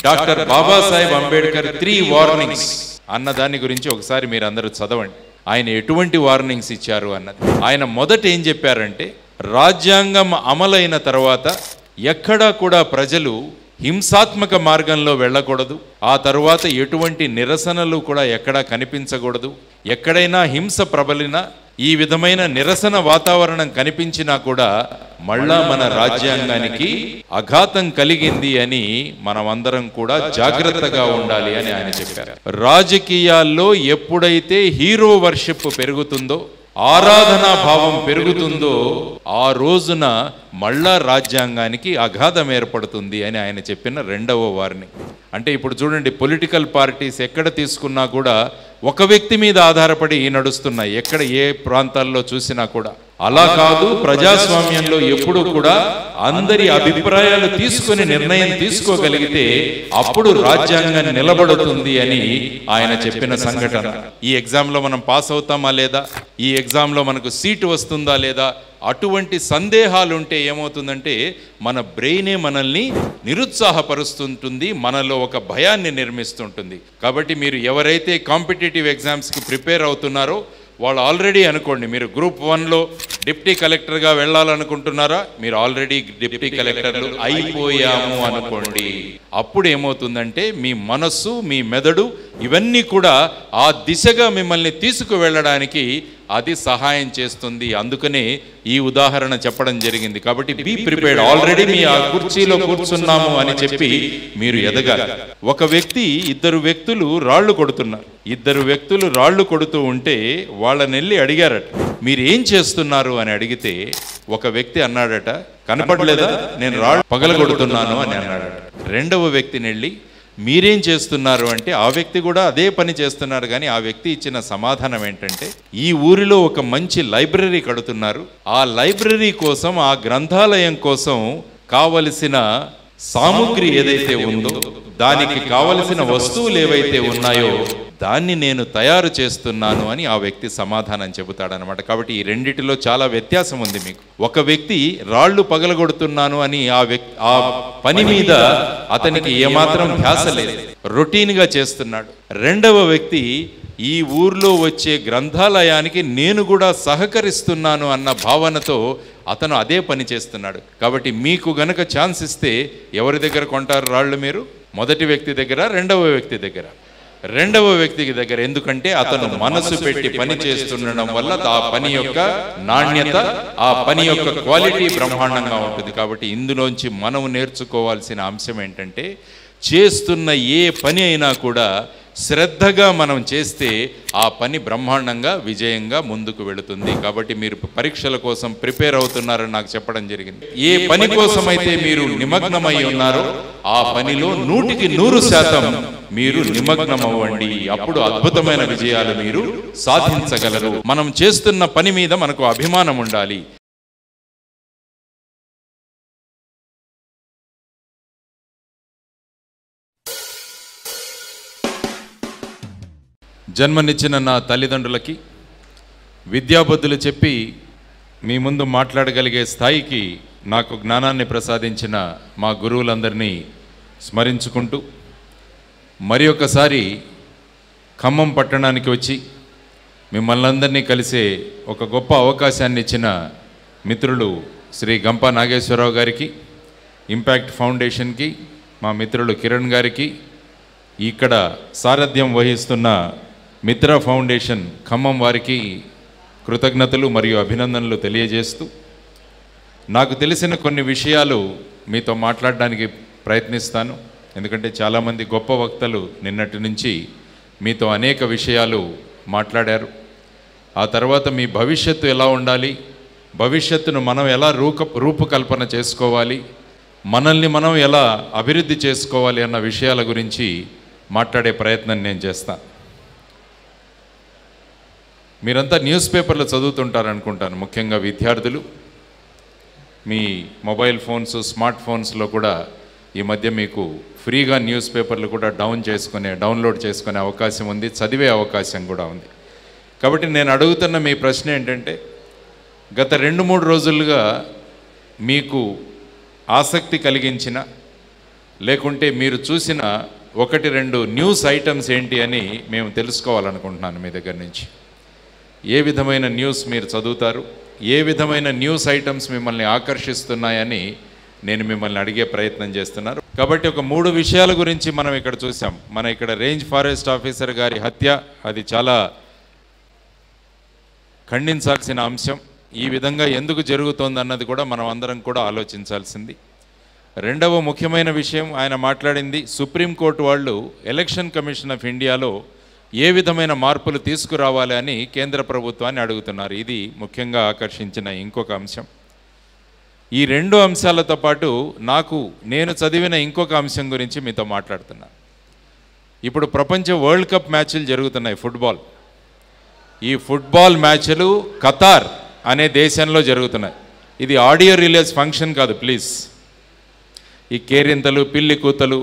Doctor Babasaheb Ambedkar 3 warnings అన్న దాని గురించి ఒకసారి మీరు అందరూ చదవండి. ఆయన ఎటువంటి వార్నింగ్స్ ఇచ్చారు అన్నది. ఆయన మొదట ఏం చెప్పారంటే, రాజ్యాంగం అమలైన తర్వాత ఎక్కడా కూడా ప్రజలు హింసాత్మక మార్గంలో వెళ్ళకూడదు. ఆ తరువాత ఎటువంటి నిరసనలు కూడా ఎక్కడా కనిపించకూడదు. ఎక్కడైనా హింస ప్రబలినా, ఈ విధమైన నిరసన వాతావరణం కనిపించినా కూడా మళ్ళా మన రాజ్యాంగానికి ఆఘాతం కలిగింది అని మనమందరం కూడా జాగ్రత్తగా ఉండాలి అని ఆయన చెప్పారు. రాజకీయాల్లో ఎప్పుడైతే హీరో వర్షిప్ పెరుగుతుందో, ఆరాధనా భావం పెరుగుతుందో, ఆ రోజున మళ్ళా రాజ్యాంగానికి అఘాతం ఏర్పడుతుంది అని ఆయన చెప్పిన రెండవ వార్నింగ్. అంటే ఇప్పుడు చూడండి, పొలిటికల్ పార్టీస్ ఎక్కడ తీసుకున్నా కూడా ఒక వ్యక్తి మీద ఆధారపడి నడుస్తున్నాయి. ఎక్కడ ఏ ప్రాంతాల్లో చూసినా కూడా అలా కాదు. ప్రజాస్వామ్యంలో ఎప్పుడు కూడా అందరి అభిప్రాయాలు తీసుకుని నిర్ణయం తీసుకోగలిగితే అప్పుడు రాజ్యాంగం నిలబడుతుంది అని ఆయన చెప్పిన సంఘటన. ఈ ఎగ్జామ్లో మనం పాస్ అవుతామా లేదా, ఈ ఎగ్జామ్లో మనకు సీటు వస్తుందా లేదా, అటువంటి సందేహాలు ఉంటే ఏమవుతుందంటే మన బ్రెయినే మనల్ని నిరుత్సాహపరుస్తుంటుంది, మనలో ఒక భయాన్ని నిర్మిస్తుంటుంది. కాబట్టి మీరు ఎవరైతే కాంపిటేటివ్ ఎగ్జామ్స్కి ప్రిపేర్ అవుతున్నారో వాళ్ళు ఆల్రెడీ అనుకోండి, మీరు గ్రూప్ 1లో డిప్టీ కలెక్టర్గా వెళ్ళాలనుకుంటున్నారా, మీరు ఆల్రెడీ డిప్టీ కలెక్టర్లు అయిపోయాము అనుకోండి. అప్పుడు ఏమవుతుందంటే మీ మనస్సు, మీ మెదడు ఇవన్నీ కూడా ఆ దిశగా మిమ్మల్ని తీసుకువెళ్ళడానికి అది సహాయం చేస్తుంది. అందుకనే ఈ ఉదాహరణ చెప్పడం జరిగింది. కాబట్టి బీ ప్రిపేర్డ్. ఆల్రెడీ మీ ఆ కుర్చీలో కూర్చున్నాము అని చెప్పి మీరు ఎదగాలి. ఒక వ్యక్తి, ఇద్దరు వ్యక్తులు రాళ్లు కొడుతున్నారు. ఇద్దరు వ్యక్తులు రాళ్లు కొడుతూ ఉంటే వాళ్ళని వెళ్ళి అడిగారట, మీరు ఏం చేస్తున్నారు అని అడిగితే ఒక వ్యక్తి అన్నాడట, కనపడలేదా, నేను రాళ్ళు పగలగొడుతున్నాను అని అన్నాడట. రెండవ వ్యక్తిని వెళ్ళి మీరేం చేస్తున్నారు అంటే ఆ వ్యక్తి కూడా అదే పని చేస్తున్నారు. కానీ ఆ వ్యక్తి ఇచ్చిన సమాధానం ఏంటంటే, ఈ ఊరిలో ఒక మంచి లైబ్రరీ కడుతున్నారు, ఆ లైబ్రరీ కోసం, ఆ గ్రంథాలయం కోసం కావలసిన సామగ్రి ఏదైతే ఉందో, దానికి కావలసిన వస్తువులు ఏవైతే ఉన్నాయో దాన్ని నేను తయారు చేస్తున్నాను అని ఆ వ్యక్తి సమాధానం చెబుతాడనమాట. కాబట్టి ఈ రెండిటిలో చాలా వ్యత్యాసం ఉంది మీకు. ఒక వ్యక్తి రాళ్ళు పగలగొడుతున్నాను అని ఆ పని మీద అతనికి ఏమాత్రం ధ్యాస లేదు, రొటీన్గా చేస్తున్నాడు. రెండవ వ్యక్తి ఈ ఊర్లో వచ్చే గ్రంథాలయానికి నేను కూడా సహకరిస్తున్నాను అన్న భావనతో అతను అదే పని చేస్తున్నాడు. కాబట్టి మీకు గనక ఛాన్స్ ఇస్తే ఎవరి దగ్గర కొంటారు రాళ్ళు? మీరు మొదటి వ్యక్తి దగ్గర, రెండవ వ్యక్తి దగ్గర? రెండవ వ్యక్తికి దగ్గర. ఎందుకంటే అతను మనసు పెట్టి పని చేస్తుండడం వల్ల ఆ పని యొక్క నాణ్యత, ఆ పని యొక్క క్వాలిటీ బ్రహ్మాండంగా ఉంటుంది. కాబట్టి ఇందులోంచి మనం నేర్చుకోవాల్సిన అంశం ఏంటంటే, చేస్తున్న ఏ పని అయినా కూడా శ్రద్ధగా మనం చేస్తే ఆ పని బ్రహ్మాండంగా విజయంగా ముందుకు వెళుతుంది. కాబట్టి మీరు పరీక్షల కోసం ప్రిపేర్ అవుతున్నారని నాకు చెప్పడం జరిగింది. ఏ పని కోసం అయితే మీరు నిమగ్నమై ఉన్నారో ఆ పనిలో 100% మీరు నిమగ్నం అవ్వండి. అప్పుడు అద్భుతమైన విజయాలు మీరు సాధించగలరు. మనం చేస్తున్న పని మీద మనకు అభిమానం ఉండాలి. జన్మనిచ్చిన నా తల్లిదండ్రులకి, విద్యాబుద్ధులు చెప్పి మీ ముందు మాట్లాడగలిగే స్థాయికి నాకు జ్ఞానాన్ని ప్రసాదించిన మా గురువులందరినీ స్మరించుకుంటూ, మరి ఒకసారి ఖమ్మం పట్టణానికి వచ్చి మిమ్మల్ని అందరినీ కలిసే ఒక గొప్ప అవకాశాన్ని ఇచ్చిన మిత్రులు శ్రీ గంప నాగేశ్వరరావు గారికి, ఇంపాక్ట్ ఫౌండేషన్కి, మా మిత్రులు కిరణ్ గారికి, ఇక్కడ సారథ్యం వహిస్తున్న మిత్ర ఫౌండేషన్ ఖమ్మం వారికి కృతజ్ఞతలు మరియు అభినందనలు తెలియజేస్తూ, నాకు తెలిసిన కొన్ని విషయాలు మీతో మాట్లాడడానికి ప్రయత్నిస్తాను. ఎందుకంటే చాలామంది గొప్ప వక్తలు నిన్నటి నుంచి మీతో అనేక విషయాలు మాట్లాడారు. ఆ తర్వాత మీ భవిష్యత్తు ఎలా ఉండాలి, భవిష్యత్తును మనం ఎలా రూపకల్పన చేసుకోవాలి, మనల్ని మనం ఎలా అభివృద్ధి చేసుకోవాలి అన్న విషయాల గురించి మాట్లాడే ప్రయత్నం నేను చేస్తాను. మీరంతా న్యూస్ పేపర్లు చదువుతుంటారనుకుంటాను. ముఖ్యంగా విద్యార్థులు మీ మొబైల్ ఫోన్స్, స్మార్ట్ ఫోన్స్లో కూడా ఈ మధ్య మీకు ఫ్రీగా న్యూస్ పేపర్లు కూడా డౌన్లోడ్ చేసుకునే అవకాశం ఉంది, చదివే అవకాశం కూడా ఉంది. కాబట్టి నేను అడుగుతున్న మీ ప్రశ్న ఏంటంటే, గత 2-3 రోజులుగా మీకు ఆసక్తి కలిగించిన, లేకుంటే మీరు చూసిన 1-2 న్యూస్ ఐటమ్స్ ఏంటి అని మేము తెలుసుకోవాలనుకుంటున్నాను మీ దగ్గర నుంచి. ఏ విధమైన న్యూస్ మీరు చదువుతారు, ఏ విధమైన న్యూస్ ఐటమ్స్ మిమ్మల్ని ఆకర్షిస్తున్నాయని నేను మిమ్మల్ని అడిగే ప్రయత్నం చేస్తున్నాను. కాబట్టి ఒక 3 విషయాల గురించి మనం ఇక్కడ చూసాం. మన ఇక్కడ రేంజ్ ఫారెస్ట్ ఆఫీసర్ గారి హత్య, అది చాలా ఖండించాల్సిన అంశం. ఈ విధంగా ఎందుకు జరుగుతోంది అన్నది కూడా మనం అందరం కూడా ఆలోచించాల్సింది. రెండవ ముఖ్యమైన విషయం ఆయన మాట్లాడింది, సుప్రీంకోర్టు వాళ్ళు ఎలక్షన్ కమిషన్ ఆఫ్ ఇండియాలో ఏ విధమైన మార్పులు తీసుకురావాలి అని కేంద్ర ప్రభుత్వాన్ని అడుగుతున్నారు. ఇది ముఖ్యంగా ఆకర్షించిన ఇంకొక అంశం. ఈ 2 అంశాలతో పాటు నేను చదివిన ఇంకొక అంశం గురించి మీతో మాట్లాడుతున్నాను. ఇప్పుడు ప్రపంచ వరల్డ్ కప్ మ్యాచ్లు జరుగుతున్నాయి, ఫుట్బాల్. ఈ ఫుట్బాల్ మ్యాచ్లు ఖతార్ అనే దేశంలో జరుగుతున్నాయి. ఇది ఆడియో రిలీజ్ ఫంక్షన్ కాదు ప్లీజ్. ఈ కేరింతలు పిల్లి కూతలు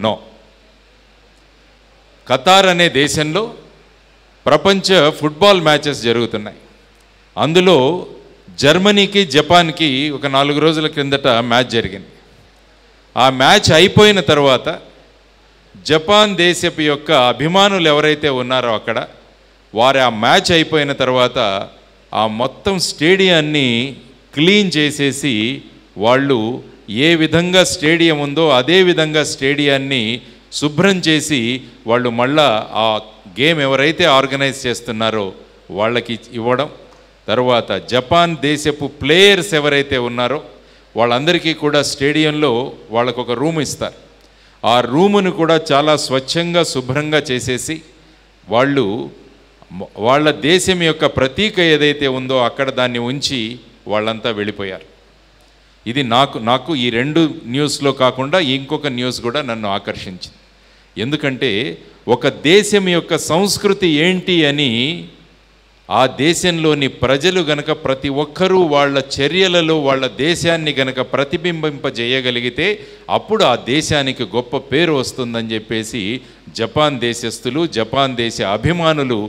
నో. ఖతార్ అనే దేశంలో ప్రపంచ ఫుట్బాల్ మ్యాచెస్ జరుగుతున్నాయి. అందులో జర్మనీకి జపాన్కి ఒక 4 రోజుల క్రిందట మ్యాచ్ జరిగింది. ఆ మ్యాచ్ అయిపోయిన తర్వాత జపాన్ దేశపు యొక్క అభిమానులు ఎవరైతే ఉన్నారో అక్కడ వారు ఆ మ్యాచ్ అయిపోయిన తర్వాత ఆ మొత్తం స్టేడియాన్ని క్లీన్ చేసేసి వాళ్ళు ఏ విధంగా స్టేడియం ఉందో అదే విధంగా స్టేడియాన్ని శుభ్రం చేసి వాళ్ళు మళ్ళా ఆ గేమ్ ఎవరైతే ఆర్గనైజ్ చేస్తున్నారో వాళ్ళకి ఇవ్వడం, తర్వాత జపాన్ దేశపు ప్లేయర్స్ ఎవరైతే ఉన్నారో వాళ్ళందరికీ కూడా స్టేడియంలో వాళ్ళకు ఒక రూమ్ ఇస్తారు. ఆ రూమును కూడా చాలా స్వచ్ఛంగా శుభ్రంగా చేసేసి వాళ్ళు వాళ్ళ దేశం యొక్క ప్రతీక ఏదైతే ఉందో అక్కడ దాన్ని ఉంచి వాళ్ళంతా వెళ్ళిపోయారు. ఇది నాకు ఈ 2 న్యూస్లో కాకుండా ఇంకొక న్యూస్ కూడా నన్ను ఆకర్షించింది. ఎందుకంటే ఒక దేశం యొక్క సంస్కృతి ఏంటి అని ఆ దేశంలోని ప్రజలు గనక ప్రతి ఒక్కరూ వాళ్ళ చర్యలలో వాళ్ళ దేశాన్ని గనక ప్రతిబింబింపజేయగలిగితే అప్పుడు ఆ దేశానికి గొప్ప పేరు వస్తుందని చెప్పేసి జపాన్ దేశస్థులు, జపాన్ దేశ అభిమానులు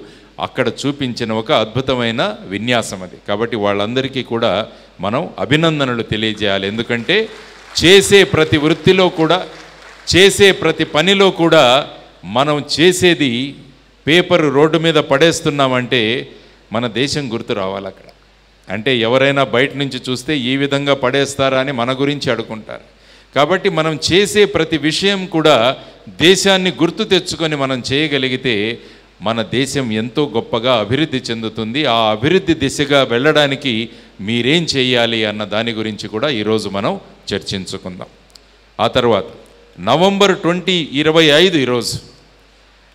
అక్కడ చూపించిన ఒక అద్భుతమైన విన్యాసం అది. కాబట్టి వాళ్ళందరికీ కూడా మనం అభినందనలు తెలియజేయాలి. ఎందుకంటే చేసే ప్రతి వృత్తిలో కూడా, చేసే ప్రతి పనిలో కూడా మనం చేసేది పేపర్ రోడ్డు మీద పడేస్తున్నామంటే మన దేశం గుర్తు రావాలి అక్కడ. అంటే ఎవరైనా బయట నుంచి చూస్తే ఈ విధంగా పడేస్తారా అని మన గురించి అడుగుంటారు. కాబట్టి మనం చేసే ప్రతి విషయం కూడా దేశాన్ని గుర్తు తెచ్చుకొని మనం చేయగలిగితే మన దేశం ఎంతో గొప్పగా అభివృద్ధి చెందుతుంది. ఆ అభివృద్ధి దిశగా వెళ్ళడానికి మీరేం చేయాలి అన్న దాని గురించి కూడా ఈరోజు మనం చర్చించుకుందాం. ఆ తర్వాత నవంబర్ 25 ఈరోజు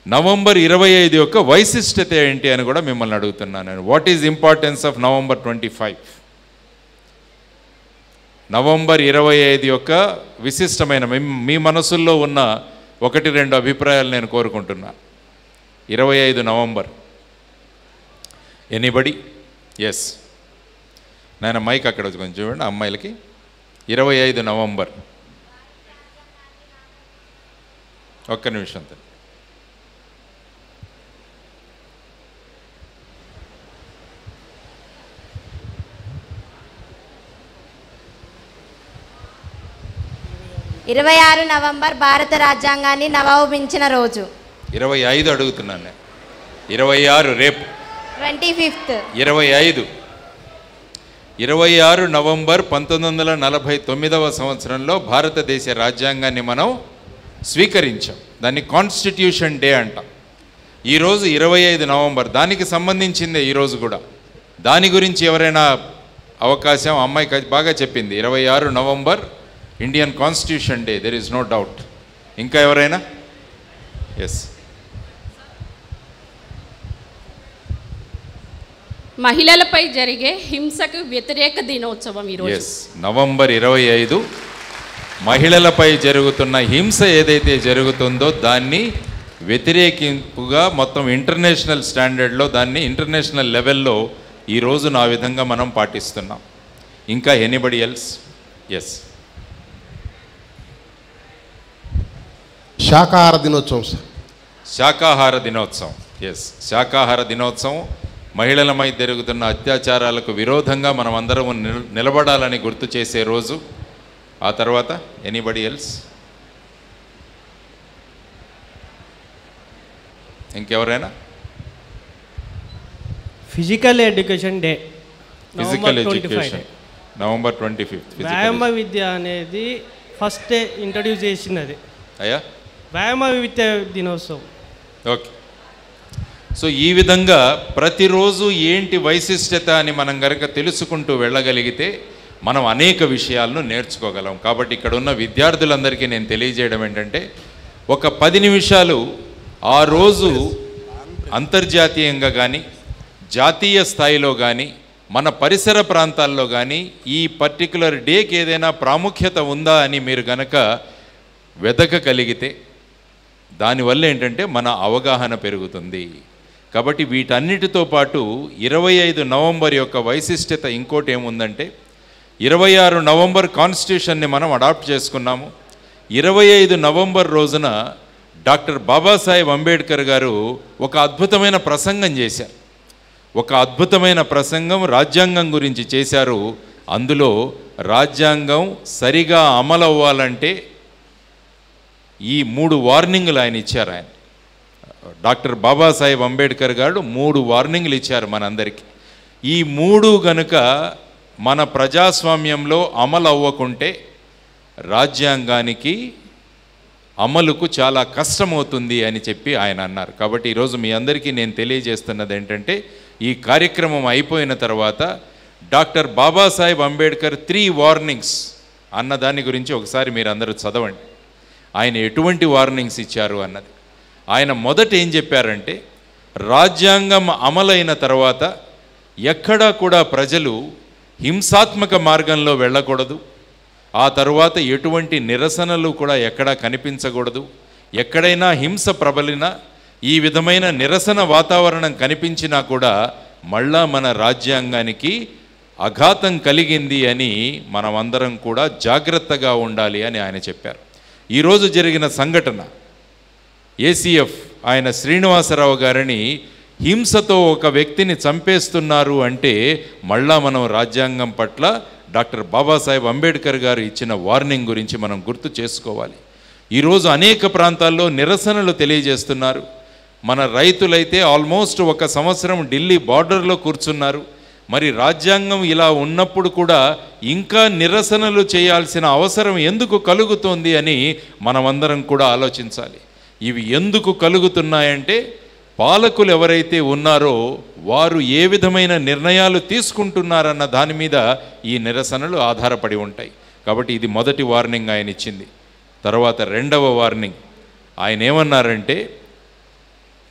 నవంబర్ 25 యొక్క వైశిష్టత ఏంటి అని కూడా మిమ్మల్ని అడుగుతున్నాను. What is importance of November 25? November 25 యొక్క విశిష్టమైన మీ మనసుల్లో ఉన్న 1-2 అభిప్రాయాలు నేను కోరుకుంటున్నాను. 25 నవంబర్. ఎనీబడి? ఎస్, నేను మైక్ అక్కడ కొంచెం చూడండి అమ్మాయిలకి. 25 నవంబర్. ఒక్క నిమిషం. 26 నవంబర్ భారత రాజ్యాంగాన్ని నవోమించిన రోజు. 25 అడుగుతున్నాను. 26 రేపు 25th. 26 నవంబర్ 1949వ సంవత్సరంలో భారతదేశ రాజ్యాంగాన్ని మనం స్వీకరించాం. దాన్ని కాన్స్టిట్యూషన్ డే అంటాం. ఈరోజు 25 నవంబర్, దానికి సంబంధించిందే ఈరోజు కూడా. దాని గురించి ఎవరైనా అవకాశం? అమ్మాయి బాగా చెప్పింది. 26 November Indian Constitution Day, there is no doubt. ఇంకా ఎవరైనా? ఎస్. మహిళలపై జరిగే హింసకు వ్యతిరేక దినోత్సవం ఈరోజు. ఎస్, నవంబర్ 25 మహిళలపై జరుగుతున్న హింస ఏదైతే జరుగుతుందో దాన్ని వ్యతిరేకింపుగా మొత్తం ఇంటర్నేషనల్ స్టాండర్డ్లో, దాన్ని ఇంటర్నేషనల్ లెవెల్లో ఈ రోజున ఆ విధంగా మనం పాటిస్తున్నాం. ఇంకా ఎనీబడి ఎల్స్? ఎస్. శాకాహార దినోత్సవం. శాకాహార దినోత్సవం. ఎస్, శాకాహార దినోత్సవం. మహిళలపై జరుగుతున్న అత్యాచారాలకు విరోధంగా మనం అందరం నిలబడాలని గుర్తు చేసే రోజు. ఆ తర్వాత ఎనీబడి ఎల్స్? ఇంకెవరైనా? Physical education day, physical education November 25. వ్యాయామ విద్య అనేది ఫస్ట్ ఇంట్రడ్యూస్ చేసినది అయ్యా, వ్యాయామ విద్య దినోత్సవం. ఓకే. సో ఈ విధంగా ప్రతిరోజు ఏంటి వైశిష్టత అని మనం కనుక తెలుసుకుంటూ వెళ్ళగలిగితే మనం అనేక విషయాలను నేర్చుకోగలం. కాబట్టి ఇక్కడ ఉన్న విద్యార్థులందరికీ నేను తెలియజేయడం ఏంటంటే, ఒక 10 నిమిషాలు ఆ రోజు అంతర్జాతీయంగా కానీ జాతీయ స్థాయిలో కానీ మన పరిసర ప్రాంతాల్లో కానీ ఈ పర్టికులర్ డేకి ఏదైనా ప్రాముఖ్యత ఉందా అని మీరు గనక వెతకగలిగితే దానివల్ల ఏంటంటే మన అవగాహన పెరుగుతుంది. కాబట్టి వీటన్నిటితో పాటు 25 నవంబర్ యొక్క వైశిష్టత ఇంకోటి ఏముందంటే, 26 నవంబర్ కాన్స్టిట్యూషన్ని మనం అడాప్ట్ చేసుకున్నాము. 25 నవంబర్ రోజున డాక్టర్ బాబాసాహెబ్ అంబేద్కర్ గారు ఒక అద్భుతమైన ప్రసంగం చేశారు. ఒక అద్భుతమైన ప్రసంగం రాజ్యాంగం గురించి చేశారు. అందులో రాజ్యాంగం సరిగా అమలు అవ్వాలంటే ఈ 3 వార్నింగ్లు ఆయన ఇచ్చారు. ఆయన డాక్టర్ బాబాసాహెబ్ అంబేద్కర్ గారు 3 వార్నింగ్లు ఇచ్చారు మనందరికీ. ఈ 3 గనుక మన ప్రజాస్వామ్యంలో అమలు అవ్వకుంటే రాజ్యాంగానికి అమలుకు చాలా కష్టమవుతుంది అని చెప్పి ఆయన అన్నారు. కాబట్టి ఈరోజు మీ అందరికీ నేను తెలియజేస్తున్నది ఏంటంటే, ఈ కార్యక్రమం అయిపోయిన తర్వాత డాక్టర్ బాబాసాహెబ్ అంబేద్కర్ 3 వార్నింగ్స్ అన్న దాని గురించి ఒకసారి మీరు అందరూ చదవండి. ఆయన ఎటువంటి వార్నింగ్స్ ఇచ్చారు అన్నది. ఆయన మొదట ఏం చెప్పారంటే, రాజ్యాంగం అమలైన తర్వాత ఎక్కడా కూడా ప్రజలు హింసాత్మక మార్గంలో వెళ్ళకూడదు. ఆ తరువాత ఎటువంటి నిరసనలు కూడా ఎక్కడా కనిపించకూడదు. ఎక్కడైనా హింస ప్రబలినా, ఈ విధమైన నిరసన వాతావరణం కనిపించినా కూడా మళ్ళా మన రాజ్యాంగానికి అఘాతం కలిగింది అని మనమందరం కూడా జాగ్రత్తగా ఉండాలి అని ఆయన చెప్పారు. ఈరోజు జరిగిన సంఘటన, ఏసీఎఫ్ ఆయన శ్రీనివాసరావు గారిని హింసతో ఒక వ్యక్తిని చంపేస్తున్నారు అంటే మళ్ళా మనం రాజ్యాంగం పట్ల డాక్టర్ బాబాసాహెబ్ అంబేద్కర్ గారు ఇచ్చిన వార్నింగ్ గురించి మనం గుర్తు చేసుకోవాలి. ఈరోజు అనేక ప్రాంతాల్లో నిరసనలు తెలియజేస్తున్నారు. మన రైతులైతే ఆల్మోస్ట్ 1 సంవత్సరం ఢిల్లీ బార్డర్లో కూర్చున్నారు. మరి రాజ్యాంగం ఇలా ఉన్నప్పుడు కూడా ఇంకా నిరసనలు చేయాల్సిన అవసరం ఎందుకు కలుగుతోంది అని మనమందరం కూడా ఆలోచించాలి. ఇవి ఎందుకు కలుగుతున్నాయంటే, పాలకులు ఎవరైతే ఉన్నారో వారు ఏ విధమైన నిర్ణయాలు తీసుకుంటున్నారన్న దాని మీద ఈ నిరసనలు ఆధారపడి ఉంటాయి. కాబట్టి ఇది మొదటి వార్నింగ్ ఆయన ఇచ్చింది. తర్వాత రెండవ వార్నింగ్ ఆయన ఏమన్నారంటే,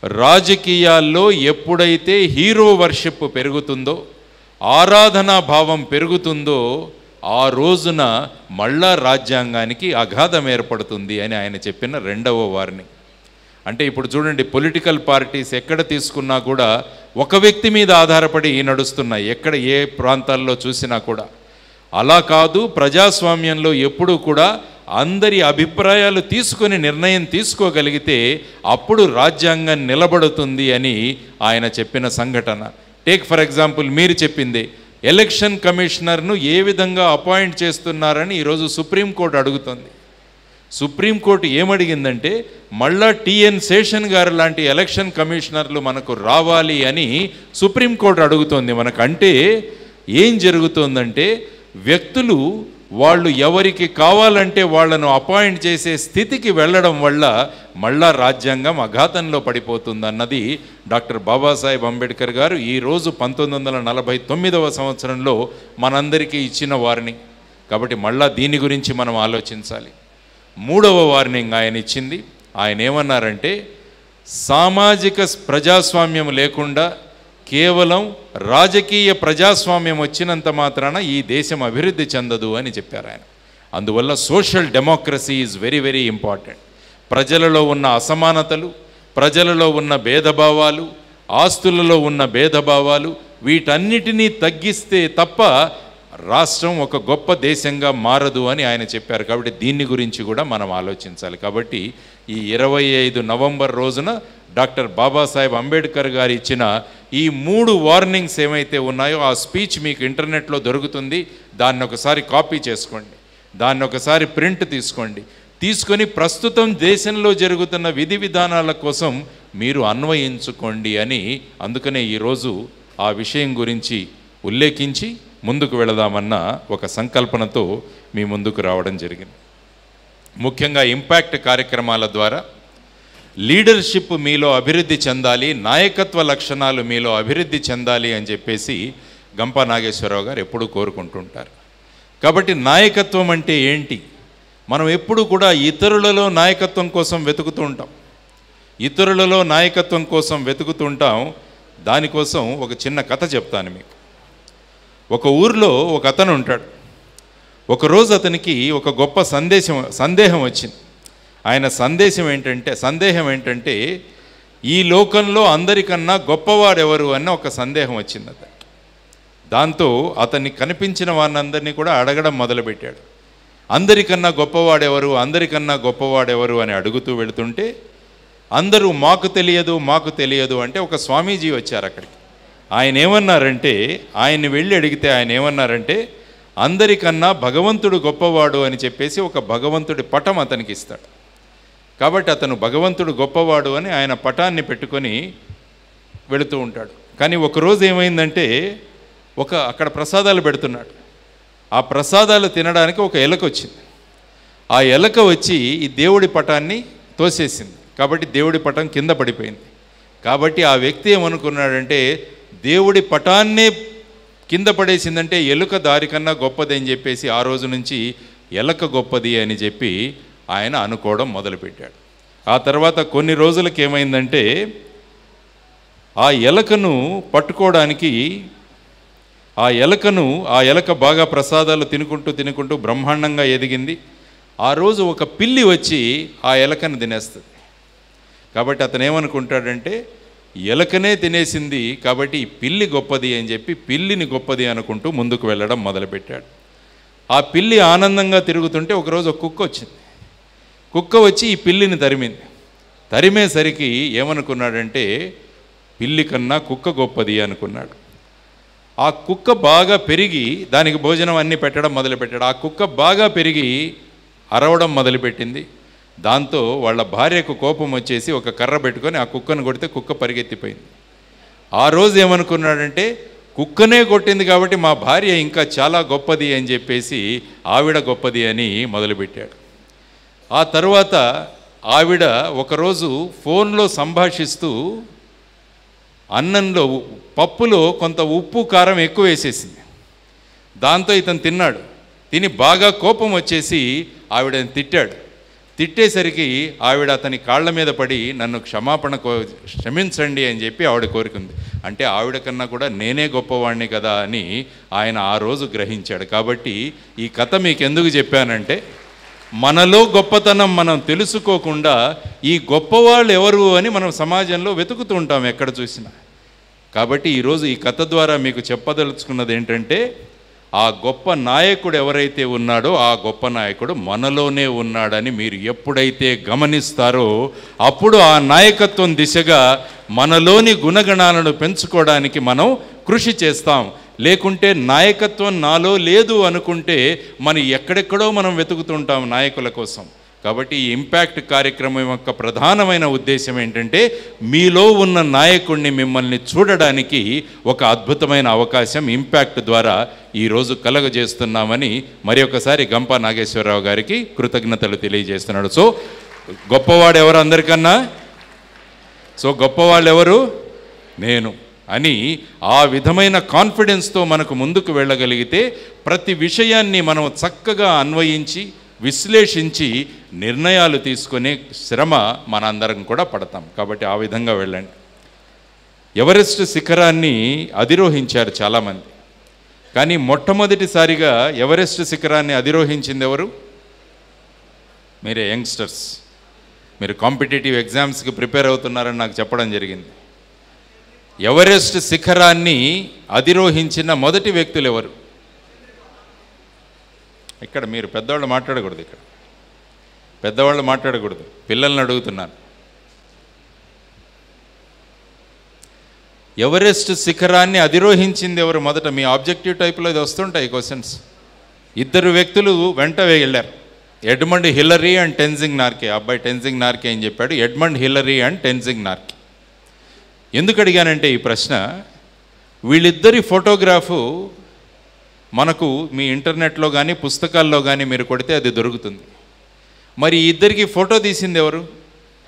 రాజకీయాల్లో ఎప్పుడైతే హీరో వర్షిప్ పెరుగుతుందో, ఆరాధనా భావం పెరుగుతుందో ఆ రోజున మళ్ళా రాజ్యాంగానికి అఘాతం ఏర్పడుతుంది అని ఆయన చెప్పిన రెండవ వార్నింగ్. అంటే ఇప్పుడు చూడండి, పొలిటికల్ పార్టీస్ ఎక్కడ తీసుకున్నా కూడా ఒక వ్యక్తి మీద ఆధారపడి నడుస్తున్నాయి. ఎక్కడ ఏ ప్రాంతాల్లో చూసినా కూడా అలా కాదు. ప్రజాస్వామ్యంలో ఎప్పుడూ కూడా అందరి అభిప్రాయాలు తీసుకొని నిర్ణయం తీసుకోగలిగితే అప్పుడు రాజ్యాంగం నిలబడుతుంది అని ఆయన చెప్పిన సంఘటన. టేక్ ఫర్ ఎగ్జాంపుల్, మీరు చెప్పింది ఎలక్షన్ కమిషనర్ను ఏ విధంగా అపాయింట్ చేస్తున్నారని ఈరోజు సుప్రీంకోర్టు అడుగుతుంది. సుప్రీంకోర్టు ఏమడిగిందంటే, మళ్ళా టిఎన్ శేషన్ గారు లాంటి ఎలక్షన్ కమిషనర్లు మనకు రావాలి అని సుప్రీంకోర్టు అడుగుతోంది. మనకంటే ఏం జరుగుతోందంటే, వ్యక్తులు వాళ్ళు ఎవరికి కావాలంటే వాళ్ళను అపాయింట్ చేసే స్థితికి వెళ్ళడం వల్ల మళ్ళా రాజ్యాంగం అఘాతంలో పడిపోతుందన్నది డాక్టర్ బాబాసాహెబ్ అంబేద్కర్ గారు ఈరోజు 1949వ సంవత్సరంలో మనందరికీ ఇచ్చిన వార్నింగ్. కాబట్టి మళ్ళా దీని గురించి మనం ఆలోచించాలి. మూడవ వార్నింగ్ ఆయన ఇచ్చింది. ఆయన ఏమన్నారంటే, సామాజిక ప్రజాస్వామ్యం లేకుండా కేవలం రాజకీయ ప్రజాస్వామ్యం వచ్చినంత మాత్రాన ఈ దేశం అభివృద్ధి చెందదు అని చెప్పారు ఆయన. అందువల్ల social democracy is very very important. ప్రజలలో ఉన్న అసమానతలు, ప్రజలలో ఉన్న భేదభావాలు, ఆస్తులలో ఉన్న భేదభావాలు వీటన్నిటినీ తగ్గిస్తే తప్ప రాష్ట్రం ఒక గొప్ప దేశంగా మారదు అని ఆయన చెప్పారు. కాబట్టి దీన్ని గురించి కూడా మనం ఆలోచించాలి. కాబట్టి ఈ 25 నవంబర్ రోజున డాక్టర్ బాబాసాహెబ్ అంబేద్కర్ గారు ఇచ్చిన ఈ 3 వార్నింగ్స్ ఏమైతే ఉన్నాయో ఆ స్పీచ్ మీకు ఇంటర్నెట్లో దొరుకుతుంది. దాన్ని ఒకసారి కాపీ చేసుకోండి, దాన్ని ఒకసారి ప్రింట్ తీసుకొని ప్రస్తుతం దేశంలో జరుగుతున్న విధి విధానాల కోసం మీరు అన్వయించుకోండి అని, అందుకనే ఈరోజు ఆ విషయం గురించి ఉల్లేఖించి ముందుకు వెళదామన్న ఒక సంకల్పనతో మీ ముందుకు రావడం జరిగింది. ముఖ్యంగా ఇంపాక్ట్ కార్యక్రమాల ద్వారా లీడర్షిప్ మీలో అభివృద్ధి చెందాలి, నాయకత్వ లక్షణాలు మీలో అభివృద్ధి చెందాలి అని చెప్పేసి గంపా నాగేశ్వరరావు గారు ఎప్పుడూ కోరుకుంటుంటారు. కాబట్టి నాయకత్వం అంటే ఏంటి? మనం ఎప్పుడు కూడా ఇతరులలో నాయకత్వం కోసం వెతుకుతూ ఉంటాం, ఇతరులలో నాయకత్వం కోసం వెతుకుతుంటాం. దానికోసం ఒక చిన్న కథ చెప్తాను మీకు. ఒక ఊరిలో ఒక అతను ఉంటాడు. ఒకరోజు అతనికి ఒక గొప్ప సందేహం వచ్చింది. ఆయన సందేహం ఏంటంటే ఈ లోకంలో అందరికన్నా గొప్పవాడెవరు అన్న ఒక సందేహం వచ్చింది అతనికి. దాంతో అతన్ని కనిపించిన వారినందరినీ కూడా అడగడం మొదలుపెట్టాడు. అందరికన్నా గొప్పవాడెవరు అని అడుగుతూ వెళుతుంటే అందరూ మాకు తెలియదు అంటే ఒక స్వామీజీ వచ్చారు అక్కడికి. ఆయన్ని వెళ్ళి అడిగితే ఆయన ఏమన్నారంటే అందరికన్నా భగవంతుడు గొప్పవాడు అని చెప్పేసి ఒక భగవంతుడి పటం అతనికి ఇస్తాడు. కాబట్టి అతను భగవంతుడు గొప్పవాడు అని ఆయన పటాన్ని పెట్టుకొని వెళుతూ ఉంటాడు. కానీ ఒకరోజు ఏమైందంటే అక్కడ ప్రసాదాలు పెడుతున్నాడు. ఆ ప్రసాదాలు తినడానికి ఒక ఎలక వచ్చింది. ఆ ఎలక వచ్చి ఈ దేవుడి పటాన్ని తోసేసింది. కాబట్టి దేవుడి పటం కింద పడిపోయింది. కాబట్టి ఆ వ్యక్తి ఏమనుకున్నాడంటే దేవుడి పటాన్నే కింద పడేసిందంటే ఎలుక దారికన్నా గొప్పది అని చెప్పేసి ఆ రోజు నుంచి ఎలక గొప్పది అని చెప్పి ఆయన అనుకోవడం మొదలుపెట్టాడు. ఆ తర్వాత కొన్ని రోజులకి ఏమైందంటే ఆ ఎలకను పట్టుకోవడానికి ఆ ఎలక బాగా ప్రసాదాలు తినుకుంటూ బ్రహ్మాండంగా ఎదిగింది. ఆ రోజు ఒక పిల్లి వచ్చి ఆ ఎలకను తినేస్తుంది. కాబట్టి అతను ఏమనుకుంటాడంటే ఎలకనే తినేసింది కాబట్టి ఈ పిల్లి గొప్పది అని చెప్పి పిల్లిని గొప్పది అనుకుంటూ ముందుకు వెళ్ళడం మొదలుపెట్టాడు. ఆ పిల్లి ఆనందంగా తిరుగుతుంటే ఒకరోజు ఒక కుక్క వచ్చింది. కుక్క వచ్చి ఈ పిల్లిని తరిమేసరికి ఏమనుకున్నాడంటే పిల్లి కన్నా కుక్క గొప్పది అనుకున్నాడు. ఆ కుక్క బాగా పెరిగి దానికి భోజనం అన్నీ పెట్టడం మొదలుపెట్టాడు. ఆ కుక్క బాగా పెరిగి అరవడం మొదలుపెట్టింది. దాంతో వాళ్ళ భార్యకు కోపం వచ్చేసి ఒక కర్ర పెట్టుకొని ఆ కుక్కను కొడితే కుక్క పరిగెత్తిపోయింది. ఆ రోజు ఏమనుకున్నాడంటే కుక్కనే కొట్టింది కాబట్టి మా భార్య ఇంకా చాలా గొప్పది అని చెప్పేసి ఆవిడ గొప్పది అని మొదలుపెట్టాడు. ఆ తర్వాత ఆవిడ ఒకరోజు ఫోన్లో సంభాషిస్తూ అన్నంలో పప్పులో కొంత ఉప్పు కారం ఎక్కువ వేసేసింది. దాంతో ఇతను తిన్నాడు. తిని బాగా కోపం వచ్చేసి ఆవిడని తిట్టేసరికి ఆవిడ అతని కాళ్ళ మీద పడి నన్ను క్షమించండి అని చెప్పి ఆవిడ కోరుకుంది. అంటే ఆవిడ కన్నా కూడా నేనే గొప్పవాడిని కదా అని ఆయన ఆ రోజు గ్రహించాడు. కాబట్టి ఈ కథ మీకు ఎందుకు చెప్పానంటే మనలో గొప్పతనం మనం తెలుసుకోకుండా ఈ గొప్పవాళ్ళు ఎవరు అని మనం సమాజంలో వెతుకుతూ ఉంటాం ఎక్కడ చూసినా. కాబట్టి ఈరోజు ఈ కథ ద్వారా మీకు చెప్పదలుచుకున్నది ఏంటంటే ఆ గొప్ప నాయకుడు ఎవరైతే ఉన్నాడో ఆ గొప్ప నాయకుడు మనలోనే ఉన్నాడని మీరు ఎప్పుడైతే గమనిస్తారో అప్పుడు ఆ నాయకత్వం దిశగా మనలోని గుణగణాలను పెంచుకోవడానికి మనం కృషి చేస్తాం. లేకుంటే నాయకత్వం నాలో లేదు అనుకుంటే ఎక్కడెక్కడో మనం వెతుకుతుంటాం నాయకుల కోసం. కాబట్టి ఈ ఇంపాక్ట్ కార్యక్రమం యొక్క ప్రధానమైన ఉద్దేశం ఏంటంటే మీలో ఉన్న నాయకుడిని మిమ్మల్ని చూడడానికి ఒక అద్భుతమైన అవకాశం ఇంపాక్ట్ ద్వారా ఈరోజు కలగజేస్తున్నామని మరి ఒకసారి గంపా నాగేశ్వరరావు గారికి కృతజ్ఞతలు తెలియజేస్తున్నాడు. సో గొప్పవాడు ఎవరు అందరికన్నా? గొప్పవాళ్ళు ఎవరు? నేను అని ఆ విధమైన కాన్ఫిడెన్స్తో మనకు ముందుకు వెళ్ళగలిగితే ప్రతి విషయాన్ని మనం చక్కగా అన్వయించి విశ్లేషించి నిర్ణయాలు తీసుకునే శ్రమ మనందరం కూడా పడతాం. కాబట్టి ఆ విధంగా వెళ్ళండి. ఎవరెస్ట్ శిఖరాన్ని అధిరోహించారు చాలామంది. కానీ మొట్టమొదటిసారిగా ఎవరెస్ట్ శిఖరాన్ని అధిరోహించింది ఎవరు? మీరే యంగ్స్టర్స్, మీరు కాంపిటేటివ్ ఎగ్జామ్స్కి ప్రిపేర్ అవుతున్నారని నాకు చెప్పడం జరిగింది. ఎవరెస్ట్ శిఖరాన్ని అధిరోహించిన మొదటి వ్యక్తులు ఎవరు? ఇక్కడ మీరు పెద్దవాళ్ళు మాట్లాడకూడదు, ఇక్కడ పెద్దవాళ్ళు మాట్లాడకూడదు, పిల్లల్ని అడుగుతున్నాను. ఎవరెస్ట్ శిఖరాన్ని అధిరోహించింది ఎవరు మొదట? మీ ఆబ్జెక్టివ్ టైప్లో ఇది వస్తుంటాయి క్వశ్చన్స్. ఇద్దరు వ్యక్తులు వెంట వెళ్ళారు, Edmund Hillary and Tenzing Norgay. అబ్బాయి టెన్జింగ్ నార్కే అని చెప్పాడు, Edmund Hillary and Tenzing Norgay. ఎందుకు అడిగానంటే ఈ ప్రశ్న, వీళ్ళిద్దరి ఫోటోగ్రాఫు మనకు మీ ఇంటర్నెట్లో కానీ పుస్తకాల్లో కానీ మీరు కొడితే అది దొరుకుతుంది. మరి ఈ ఇద్దరికి ఫోటో తీసింది ఎవరు?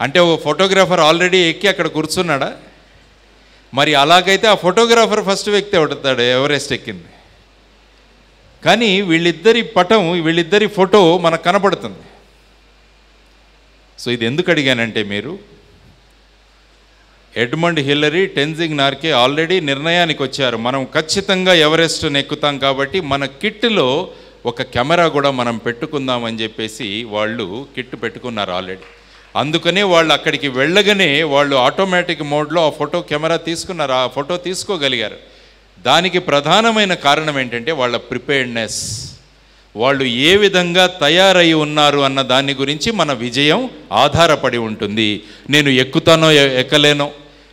అంటే ఒక ఫోటోగ్రాఫర్ ఆల్రెడీ ఎక్కి అక్కడ కూర్చున్నాడా? మరి అలాగైతే ఆ ఫోటోగ్రాఫర్ ఫస్ట్ వ్యక్తి అవుతాడు ఎవరెస్ట్ ఎక్కింది. కానీ వీళ్ళిద్దరి ఫోటో మనకు కనపడుతుంది. సో ఇది ఎందుకు అడిగానంటే, మీరు Edmund Hillary, Tenzing Norgay already నిర్ణయానికి వచ్చారు, మనం ఖచ్చితంగా ఎవరెస్ట్ని ఎక్కుతాం కాబట్టి మన కిట్లో ఒక కెమెరా కూడా మనం పెట్టుకుందామని చెప్పేసి వాళ్ళు కిట్ పెట్టుకున్నారు ఆల్రెడీ. అందుకనే వాళ్ళు అక్కడికి వెళ్ళగానే వాళ్ళు ఆటోమేటిక్ మోడ్లో ఆ ఫోటో కెమెరా తీసుకున్నారు, ఆ ఫోటో తీసుకోగలిగారు. దానికి ప్రధానమైన కారణం ఏంటంటే వాళ్ళ ప్రిపేర్డ్నెస్. వాళ్ళు ఏ విధంగా తయారై ఉన్నారు అన్న దాని గురించి మన విజయం ఆధారపడి ఉంటుంది. నేను ఎక్కుతానో ఎక్కలేనో,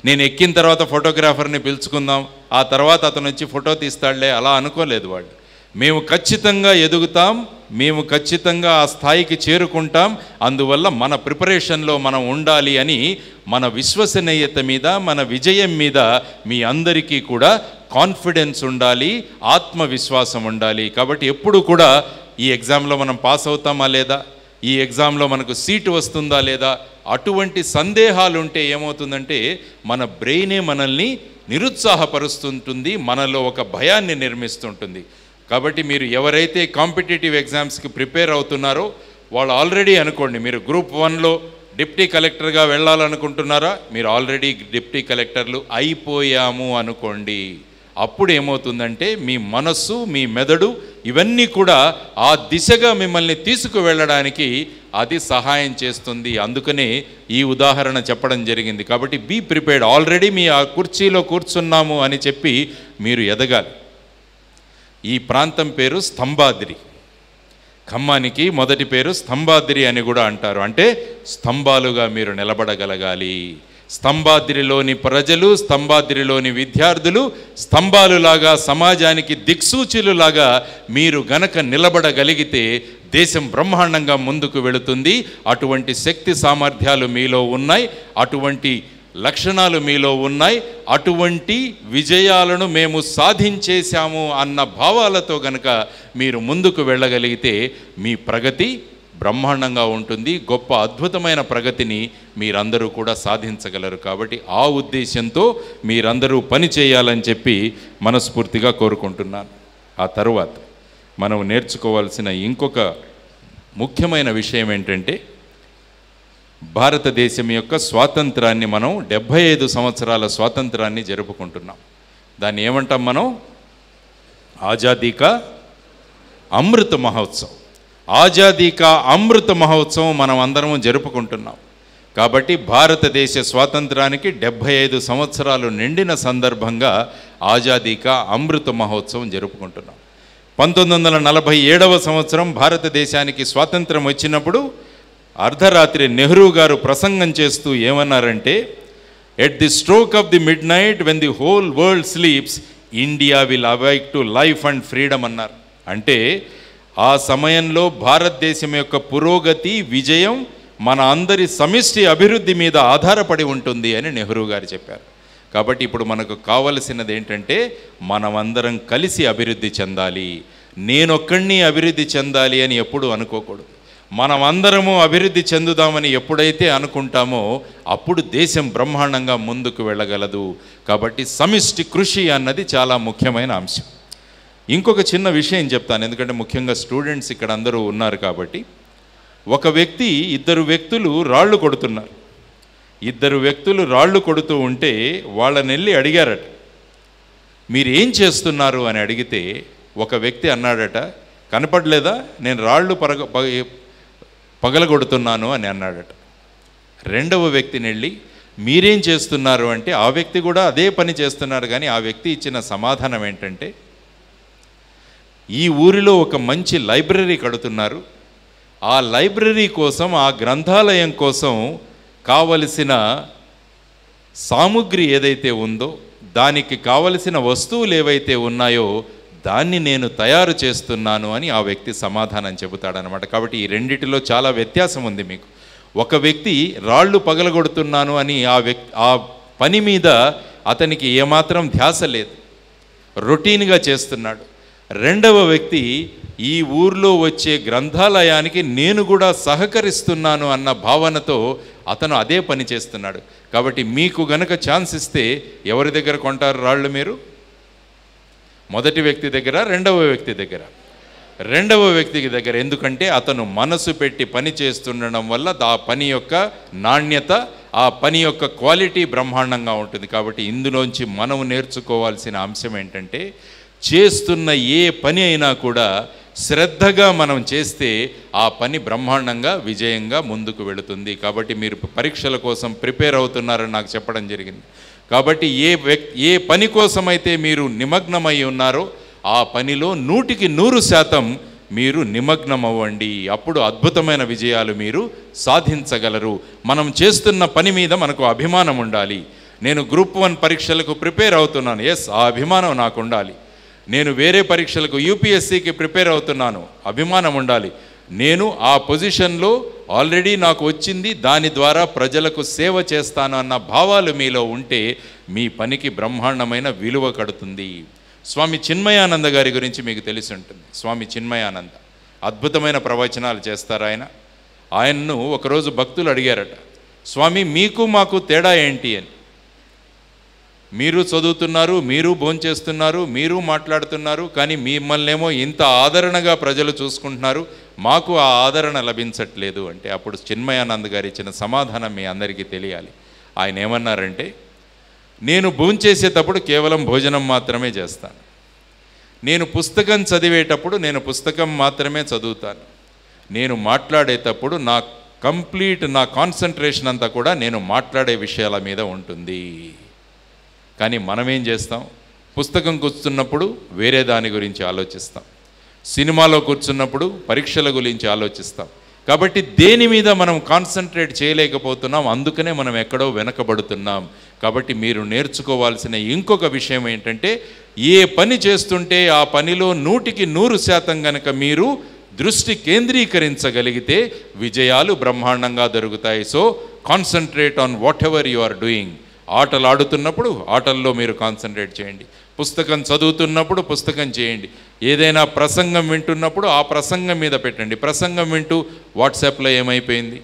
నేను ఎక్కిన తర్వాత ఫోటోగ్రాఫర్ని పిలుచుకుందాం, ఆ తర్వాత అతను వచ్చి ఫోటో తీస్తాడులే, అలా అనుకోలేదు వాళ్ళు. మేము ఖచ్చితంగా ఎదుగుతాం, మేము ఖచ్చితంగా ఆ స్థాయికి చేరుకుంటాం, అందువల్ల మన ప్రిపరేషన్లో మనం ఉండాలి అని మన విశ్వసనీయత మీద, మన విజయం మీద మీ అందరికీ కూడా కాన్ఫిడెన్స్ ఉండాలి, ఆత్మవిశ్వాసం ఉండాలి. కాబట్టి ఎప్పుడు కూడా ఈ ఎగ్జామ్లో మనం పాస్ అవుతామా లేదా, ఈ ఎగ్జామ్లో మనకు సీటు వస్తుందా లేదా, అటువంటి సందేహాలు ఉంటే ఏమవుతుందంటే మన బ్రెయినే మనల్ని నిరుత్సాహపరుస్తుంటుంది, మనలో ఒక భయాన్ని నిర్మిస్తుంటుంది. కాబట్టి మీరు ఎవరైతే కాంపిటేటివ్ ఎగ్జామ్స్కి ప్రిపేర్ అవుతున్నారో వాళ్ళు ఆల్రెడీ అనుకోండి, మీరు గ్రూప్ 1లో డిప్టీ కలెక్టర్గా వెళ్ళాలనుకుంటున్నారా, మీరు ఆల్రెడీ డిప్టీ కలెక్టర్లు అయిపోయాము అనుకోండి. అప్పుడు ఏమవుతుందంటే మీ మనస్సు, మీ మెదడు ఇవన్నీ కూడా ఆ దిశగా మిమ్మల్ని తీసుకువెళ్ళడానికి అది సహాయం చేస్తుంది. అందుకనే ఈ ఉదాహరణ చెప్పడం జరిగింది. కాబట్టి బీ ప్రిపేర్డ్. ఆల్రెడీ మీ ఆ కుర్చీలో కూర్చున్నాము అని చెప్పి మీరు ఎదగాలి. ఈ ప్రాంతం పేరు స్తంభాద్రి. ఖమ్మానికి మొదటి పేరు స్తంభాద్రి అని కూడా అంటారు. అంటే స్తంభాలుగా మీరు నిలబడగలగాలి. స్తంభాద్రిలోని ప్రజలు, స్తంభాద్రిలోని విద్యార్థులు స్తంభాలులాగా, సమాజానికి దిక్సూచులులాగా మీరు గనక నిలబడగలిగితే దేశం బ్రహ్మాండంగా ముందుకు వెళుతుంది. అటువంటి శక్తి సామర్థ్యాలు మీలో ఉన్నాయి, అటువంటి లక్షణాలు మీలో ఉన్నాయి. అటువంటి విజయాలను మేము సాధించేశాము అన్న భావాలతో గనక మీరు ముందుకు వెళ్ళగలిగితే మీ ప్రగతి బ్రహ్మాండంగా ఉంటుంది. గొప్ప అద్భుతమైన ప్రగతిని మీరందరూ కూడా సాధించగలరు. కాబట్టి ఆ ఉద్దేశంతో మీరందరూ పని చేయాలని చెప్పి మనస్ఫూర్తిగా కోరుకుంటున్నాను. ఆ తరువాత మనం నేర్చుకోవాల్సిన ఇంకొక ముఖ్యమైన విషయం ఏంటంటే, భారతదేశం యొక్క స్వాతంత్రాన్ని మనం 75 సంవత్సరాల స్వాతంత్రాన్ని జరుపుకుంటున్నాం. దాన్ని ఏమంటాం మనం? ఆజాదీ కా అమృత మహోత్సవం. ఆజాదీ కా అమృత మహోత్సవం మనం అందరము జరుపుకుంటున్నాం. కాబట్టి భారతదేశ స్వాతంత్రానికి 75 సంవత్సరాలు నిండిన సందర్భంగా ఆజాదీ కా అమృత మహోత్సవం జరుపుకుంటున్నాం. 1947వ సంవత్సరం భారతదేశానికి స్వాతంత్రం వచ్చినప్పుడు అర్ధరాత్రి నెహ్రూ గారు ప్రసంగం చేస్తూ ఏమన్నారంటే, at the stroke of the midnight when the whole world sleeps India will awake to life and freedom అన్నారు. అంటే ఆ సమయంలో భారతదేశం యొక్క పురోగతి, విజయం మన అందరి సమిష్టి అభివృద్ధి మీద ఆధారపడి ఉంటుంది అని నెహ్రూ గారు చెప్పారు. కాబట్టి ఇప్పుడు మనకు కావలసినది ఏంటంటే, మనమందరం కలిసి అభివృద్ధి చెందాలి. నేనొక్కడిని అభివృద్ధి చెందాలి అని ఎప్పుడు అనుకోకూడదు. మనమందరము అభివృద్ధి చెందుదామని ఎప్పుడైతే అనుకుంటామో అప్పుడు దేశం బ్రహ్మాండంగా ముందుకు వెళ్ళగలదు. కాబట్టి సమిష్టి కృషి అన్నది చాలా ముఖ్యమైన అంశం. ఇంకొక చిన్న విషయం చెప్తాను, ఎందుకంటే ముఖ్యంగా స్టూడెంట్స్ ఇక్కడ అందరూ ఉన్నారు కాబట్టి. ఒక వ్యక్తి, ఇద్దరు వ్యక్తులు రాళ్ళు కొడుతున్నారు. ఇద్దరు వ్యక్తులు రాళ్ళు కొడుతూ ఉంటే వాళ్ళని వెళ్ళి అడిగారట, మీరు ఏం చేస్తున్నారు అని అడిగితే ఒక వ్యక్తి అన్నాడట, కనపడలేదా, నేను రాళ్ళు పగలగొడుతున్నాను అని అన్నాడట. రెండవ వ్యక్తిని వెళ్ళి మీరేం చేస్తున్నారు అంటే ఆ వ్యక్తి కూడా అదే పని చేస్తున్నారు. కానీ ఆ వ్యక్తి ఇచ్చిన సమాధానం ఏంటంటే, ఈ ఊరిలో ఒక మంచి లైబ్రరీ కడుతున్నారు, ఆ లైబ్రరీ కోసం, ఆ గ్రంథాలయం కోసం కావలసిన సామగ్రి ఏదైతే ఉందో, దానికి కావలసిన వస్తువులు ఏవైతే ఉన్నాయో దాన్ని నేను తయారు చేస్తున్నాను అని ఆ వ్యక్తి సమాధానం చెబుతాడనమాట. కాబట్టి ఈ రెండిటిలో చాలా వ్యత్యాసం ఉంది మీకు. ఒక వ్యక్తి రాళ్ళు పగలగొడుతున్నాను అని ఆ పని మీద అతనికి ఏమాత్రం ధ్యాస లేదు, రొటీన్గా చేస్తున్నాడు. రెండవ వ్యక్తి ఈ ఊర్లో వచ్చే గ్రంథాలయానికి నేను కూడా సహకరిస్తున్నాను అన్న భావనతో అతను అదే పని చేస్తున్నాడు. కాబట్టి మీకు గనక ఛాన్స్ ఇస్తే ఎవరి దగ్గర కొంటారు రాళ్ళు మీరు? మొదటి వ్యక్తి దగ్గర, రెండవ వ్యక్తి దగ్గర? రెండవ వ్యక్తికి దగ్గర. ఎందుకంటే అతను మనసు పెట్టి పని చేస్తుండడం వల్ల ఆ పని యొక్క నాణ్యత, ఆ పని యొక్క క్వాలిటీ బ్రహ్మాండంగా ఉంటుంది. కాబట్టి ఇందులోంచి మనం నేర్చుకోవాల్సిన అంశం ఏంటంటే, చేస్తున్న ఏ పని అయినా కూడా శ్రద్ధగా మనం చేస్తే ఆ పని బ్రహ్మాండంగా విజయంగా ముందుకు వెళుతుంది. కాబట్టి మీరు పరీక్షల కోసం ప్రిపేర్ అవుతున్నారని నాకు చెప్పడం జరిగింది. కాబట్టి ఏ పని కోసమైతే మీరు నిమగ్నమై ఉన్నారో ఆ పనిలో 100% మీరు నిమగ్నం అవ్వండి. అప్పుడు అద్భుతమైన విజయాలు మీరు సాధించగలరు. మనం చేస్తున్న పని మీద మనకు అభిమానం ఉండాలి. నేను గ్రూప్ 1 పరీక్షలకు ప్రిపేర్ అవుతున్నాను, ఎస్, ఆ అభిమానం నాకు ఉండాలి. నేను వేరే పరీక్షలకు యూపీఎస్సీకి ప్రిపేర్ అవుతున్నాను, అభిమానం ఉండాలి. నేను ఆ పొజిషన్లో ఆల్రెడీ నాకు వచ్చింది, దాని ద్వారా ప్రజలకు సేవ చేస్తాను అన్న భావాలు మీలో ఉంటే మీ పనికి బ్రహ్మాండమైన విలువ కడుతుంది. స్వామి చిన్మయానంద గారి గురించి మీకు తెలిసి ఉంటుంది. స్వామి చిన్మయానంద అద్భుతమైన ప్రవచనాలు చేస్తారు. ఆయన్ను ఒకరోజు భక్తులు అడిగారట, స్వామి మీకు మాకు తేడా ఏంటి అని. మీరు చదువుతున్నారు, మీరు భోంచేస్తున్నారు, మీరు మాట్లాడుతున్నారు, కానీ మిమ్మల్నేమో ఇంత ఆదరణగా ప్రజలు చూసుకుంటున్నారు, మాకు ఆ ఆదరణ లభించట్లేదు అంటే అప్పుడు చిన్మయానంద్ గారు ఇచ్చిన సమాధానం మీ అందరికీ తెలియాలి. ఆయన ఏమన్నారంటే, నేను భోంచేసేటప్పుడు కేవలం భోజనం మాత్రమే చేస్తాను, నేను పుస్తకం చదివేటప్పుడు నేను పుస్తకం మాత్రమే చదువుతాను, నేను మాట్లాడేటప్పుడు నా కాన్సన్ట్రేషన్ అంతా కూడా నేను మాట్లాడే విషయాల మీద ఉంటుంది. కానీ మనమేం చేస్తాం? పుస్తకం కూర్చున్నప్పుడు వేరే దాని గురించి ఆలోచిస్తాం, సినిమాలో కూర్చున్నప్పుడు పరీక్షల గురించి ఆలోచిస్తాం. కాబట్టి దేని మీద మనం కాన్సన్ట్రేట్ చేయలేకపోతున్నాం, అందుకనే మనం ఎక్కడో వెనకబడుతున్నాం. కాబట్టి మీరు నేర్చుకోవాల్సిన ఇంకొక విషయం ఏంటంటే, ఏ పని చేస్తుంటే ఆ పనిలో 100% కనుక మీరు దృష్టి కేంద్రీకరించగలిగితే విజయాలు బ్రహ్మాండంగా దొరుకుతాయి. So concentrate on whatever you are doing. ఆటలు ఆడుతున్నప్పుడు ఆటల్లో మీరు కాన్సన్ట్రేట్ చేయండి, పుస్తకం చదువుతున్నప్పుడు పుస్తకం చేయండి, ఏదైనా ప్రసంగం వింటున్నప్పుడు ఆ ప్రసంగం మీద పెట్టండి. ప్రసంగం వింటూ వాట్సాప్లో ఏమైపోయింది,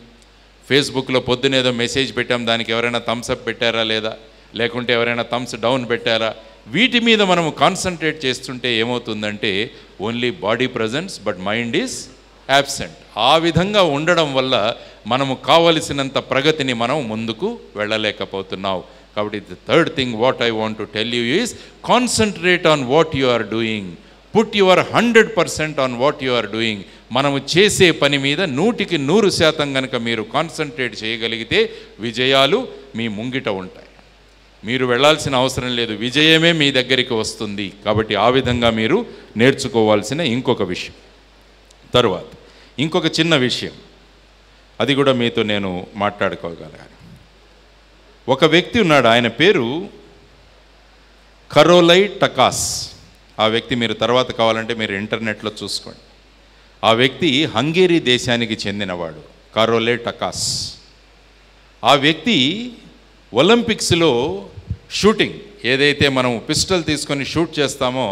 ఫేస్బుక్లో పొద్దునేదో మెసేజ్ పెట్టాం, దానికి ఎవరైనా థమ్స్అప్ పెట్టారా లేదా, లేకుంటే ఎవరైనా థమ్స్ డౌన్ పెట్టారా, వీటి మీద మనము కాన్సన్ట్రేట్ చేస్తుంటే ఏమవుతుందంటే only body presents but mind is absent. ఆ విధంగా ఉండడం వల్ల మనము కావలసినంత ప్రగతిని మనం ముందుకు వెళ్ళలేకపోతున్నాం. కాబట్టి the third thing what I want to tell you is concentrate on what you are doing, put your 100% on what you are doing. మనము చేసే పని మీద 100% కనుక మీరు కాన్సన్ట్రేట్ చేయగలిగితే విజయాలు మీ ముంగిట ఉంటాయి. మీరు వెళ్ళాల్సిన అవసరం లేదు, విజయమే మీ దగ్గరికి వస్తుంది. కాబట్టి ఆ విధంగా మీరు నేర్చుకోవాల్సిన ఇంకొక విషయం. తరువాత ఇంకొక చిన్న విషయం, అది కూడా మీతో నేను మాట్లాడుకోగలను. ఒక వ్యక్తి ఉన్నాడు, ఆయన పేరు కరోలై టకాస్. ఆ వ్యక్తి మీరు తర్వాత కావాలంటే మీరు ఇంటర్నెట్లో చూసుకోండి. ఆ వ్యక్తి హంగేరీ దేశానికి చెందినవాడు, కరోలై టకాస్. ఆ వ్యక్తి ఒలింపిక్స్లో షూటింగ్, ఏదైతే మనం పిస్టల్ తీసుకొని షూట్ చేస్తామో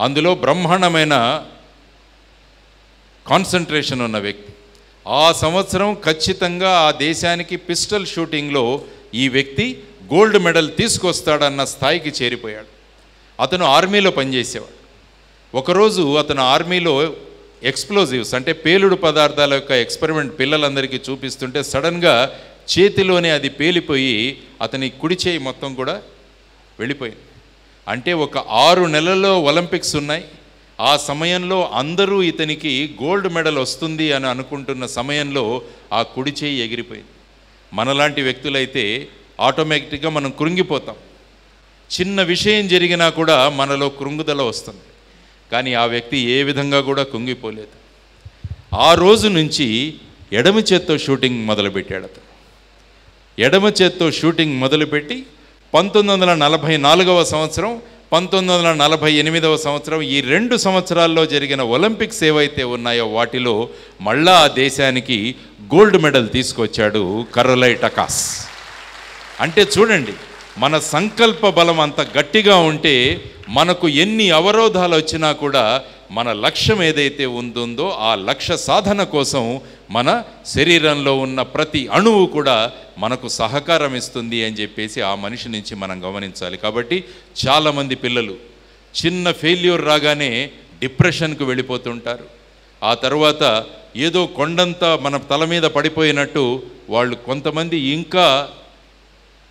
అందులో బ్రహ్మాండమైన కాన్సన్ట్రేషన్ ఉన్న వ్యక్తి. ఆ సంవత్సరం ఖచ్చితంగా ఆ దేశానికి పిస్టల్ షూటింగ్లో ఈ వ్యక్తి గోల్డ్ మెడల్ తీసుకొస్తాడన్న స్థాయికి చేరిపోయాడు. అతను ఆర్మీలో పనిచేసేవాడు. ఒకరోజు అతను ఆర్మీలో ఎక్స్ప్లోజివ్స్ అంటే పేలుడు పదార్థాల యొక్క ఎక్స్పెరిమెంట్ పిల్లలందరికీ చూపిస్తుంటే సడన్గా చేతిలోనే అది పేలిపోయి అతని కుడి చేయి మొత్తం కూడా వెళ్ళిపోయింది. అంటే ఒక 6 నెలల్లో ఒలింపిక్స్ ఉన్నాయి. ఆ సమయంలో అందరూ ఇతనికి గోల్డ్ మెడల్ వస్తుంది అని అనుకుంటున్న సమయంలో ఆ కుడి చేయి ఎగిరిపోయింది. మనలాంటి వ్యక్తులైతే ఆటోమేటిక్గా మనం కృంగిపోతాం. చిన్న విషయం జరిగినా కూడా మనలో కృంగుదల వస్తుంది. కానీ ఆ వ్యక్తి ఏ విధంగా కూడా కృంగిపోలేదు. ఆ రోజు నుంచి ఎడమ చేత్తో షూటింగ్ మొదలుపెట్టాడు. అతను ఎడమ చేత్తో షూటింగ్ మొదలుపెట్టి 1944వ సంవత్సరం 1948వ సంవత్సరం ఈ 2 సంవత్సరాల్లో జరిగిన ఒలింపిక్స్ ఏవైతే ఉన్నాయో వాటిలో మళ్ళా ఆ దేశానికి గోల్డ్ మెడల్ తీసుకొచ్చాడు కరోలై టకాస్. అంటే చూడండి, మన సంకల్ప బలం అంత గట్టిగా ఉంటే మనకు ఎన్ని అవరోధాలు వచ్చినా కూడా మన లక్ష్యం ఏదైతే ఉంటుందో ఆ లక్ష్య సాధన కోసం మన శరీరంలో ఉన్న ప్రతి అణువు కూడా మనకు సహకారం ఇస్తుంది అని చెప్పేసి ఆ మనిషి నుంచి మనం గమనించాలి. కాబట్టి చాలామంది పిల్లలు చిన్న ఫెయిల్యూర్ రాగానే డిప్రెషన్కు వెళ్ళిపోతుంటారు. ఆ తర్వాత ఏదో కొండంతా మన తల మీద పడిపోయినట్టు వాళ్ళు కొంతమంది ఇంకా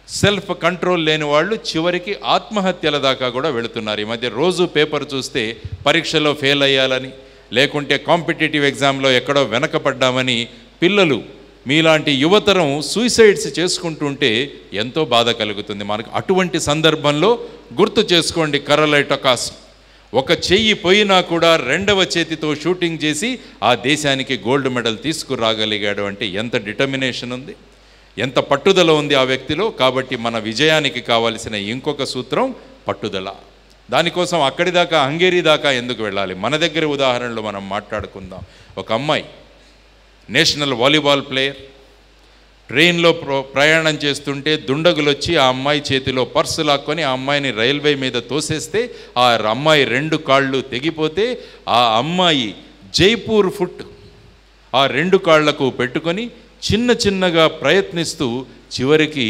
సెల్ఫ్ కంట్రోల్ లేని వాళ్ళు చివరికి ఆత్మహత్యల దాకా కూడా వెళుతున్నారు. ఈ మధ్య రోజు పేపర్ చూస్తే పరీక్షలో ఫెయిల్ అయ్యాలని, లేకుంటే కాంపిటేటివ్ ఎగ్జామ్లో ఎక్కడో వెనకపడ్డామని పిల్లలు మీలాంటి యువతరం సూసైడ్స్ చేసుకుంటుంటే ఎంతో బాధ కలుగుతుంది మనకు. అటువంటి సందర్భంలో గుర్తు చేసుకోండి కరోలై టొకాస్ ఒక చెయ్యి పోయినా కూడా రెండవ చేతితో షూటింగ్ చేసి ఆ దేశానికి గోల్డ్ మెడల్ తీసుకురాగలిగాడు అంటే ఎంత డిటర్మినేషన్ ఉంది, ఎంత పట్టుదల ఉంది ఆ వ్యక్తిలో. కాబట్టి మన విజయానికి కావాల్సిన ఇంకొక సూత్రం పట్టుదల. దానికోసం అక్కడి దాకా హంగేరీ దాకా ఎందుకు వెళ్ళాలి, మన దగ్గర ఉదాహరణలు మనం మాట్లాడుకుందాం. ఒక అమ్మాయి నేషనల్ వాలీబాల్ ప్లేయర్ ట్రైన్లో ప్రయాణం చేస్తుంటే దుండగులు వచ్చి ఆ అమ్మాయి చేతిలో పర్సు లాక్కొని ఆ అమ్మాయిని రైల్వే మీద తోసేస్తే ఆ అమ్మాయి 2 కాళ్ళు తెగిపోతే ఆ అమ్మాయి జైపూర్ ఫుట్ ఆ 2 కాళ్లకు పెట్టుకొని చిన్నగా ప్రయత్నిస్తూ చివరికి